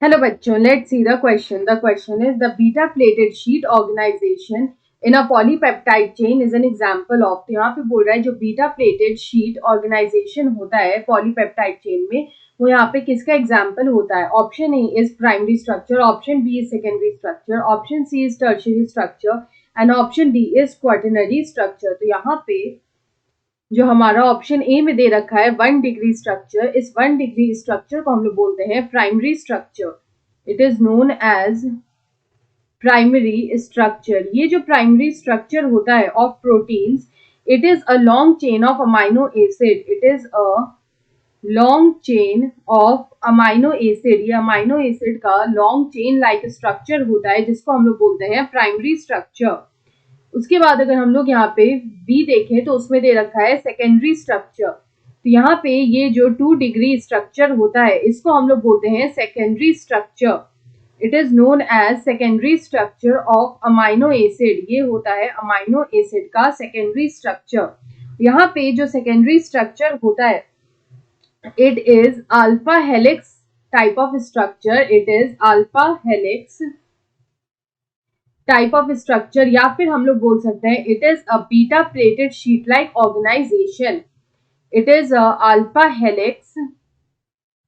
Hello बच्चों, let's see the question. The question is the beta plated sheet organization in a polypeptide chain is an example of. तो यहाँ पे बोल रहा है जो बीटा प्लेटेड शीट ऑर्गेनाइजेशन होता है पॉलीपेप्टाइड चेन में वो यहाँ पे किसका एग्जाम्पल होता है. Option A is primary structure, option B is secondary structure, option C is tertiary structure and option D is quaternary structure. तो यहाँ पे जो हमारा ऑप्शन ए में दे रखा है 1 डिग्री स्ट्रक्चर, इस 1 डिग्री स्ट्रक्चर को हम लोग बोलते हैं primary structure. It is known as primary structure. ये जो प्राइमरी स्ट्रक्चर होता है of proteins, it is a long chain of amino acid. It is a long chain of amino acid. ये अमाइनो एसिड का लॉन्ग चेन लाइक स्ट्रक्चर होता है जिसको हम लोग बोलते हैं प्राइमरी स्ट्रक्चर. उसके बाद अगर हम लोग यहाँ पे बी देखें तो उसमें दे रखा है सेकेंडरी स्ट्रक्चर. तो यहाँ पे ये जो 2 डिग्री स्ट्रक्चर होता है इसको हम लोग बोलते हैं secondary structure. It is known as secondary structure of amino acid. ये होता है अमाइनो एसिड का सेकेंडरी स्ट्रक्चर. यहाँ पे जो सेकेंडरी स्ट्रक्चर होता है it is alpha helix type of structure. It is alpha helix type of structure, या फिर हम लोग बोल सकते हैं it is a beta pleated sheet like organisation. It is alpha helix.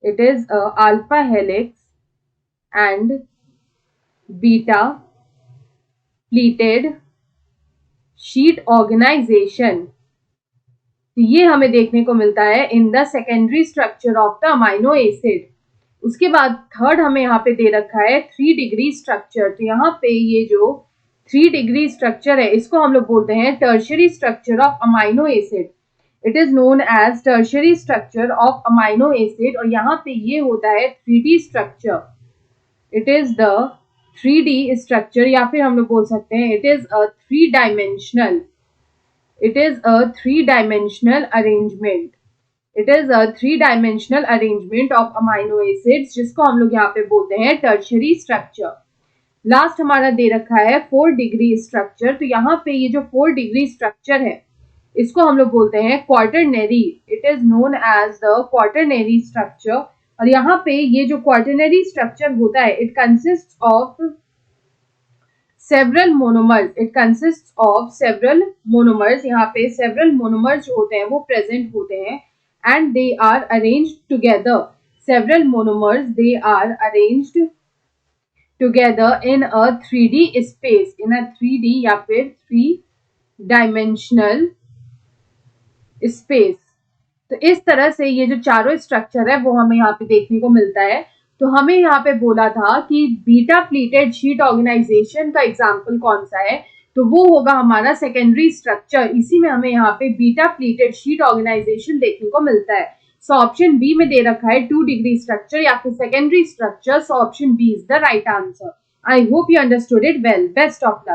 It is alpha helix and beta pleated sheet organisation. ये हमें देखने को मिलता है in the secondary structure of the amino acid. उसके बाद थर्ड हमें यहाँ पे दे रखा है 3 डिग्री स्ट्रक्चर. तो यहाँ पे ये जो 3 डिग्री स्ट्रक्चर है इसको हम लोग बोलते हैं tertiary structure of amino acid. It is known as tertiary structure of amino acid. और यहाँ पे ये होता है 3D structure. It is the 3D structure, या फिर हम लोग बोल सकते हैं it is a 3 dimensional. It is a 3 dimensional arrangement. It is a 3 dimensional arrangement of amino acids जिसको हम लोग यहाँ पे बोलते हैं टर्शियरी स्ट्रक्चर. लास्ट हमारा दे रखा है 4 डिग्री स्ट्रक्चर. तो यहाँ पे ये जो 4 डिग्री स्ट्रक्चर है इसको हम लोग बोलते हैं quaternary. It is known as the quaternary structure. और यहाँ पे ये जो क्वाटरनरी स्ट्रक्चर होता है it consist of several monomers. It consist of several monomers. यहाँ पे सेवरल मोनोमर्स जो होते हैं वो प्रेजेंट होते हैं and they are arranged together. Several monomers, they are arranged together in a 3D space. In a 3D या फिर 3 dimensional space. तो इस तरह से ये जो चारों स्ट्रक्चर है वो हमें यहाँ पे देखने को मिलता है. तो हमें यहाँ पे बोला था कि बीटा प्लेटेड शीट ऑर्गेनाइजेशन का एग्जाम्पल कौन सा है, तो वो होगा हमारा सेकेंडरी स्ट्रक्चर. इसी में हमें यहाँ पे बीटा प्लेटेड शीट ऑर्गेनाइजेशन देखने को मिलता है. सो ऑप्शन बी में दे रखा है 2 डिग्री स्ट्रक्चर या फिर secondary structure. So option B is the right answer. I hope you understood it well. Best of luck.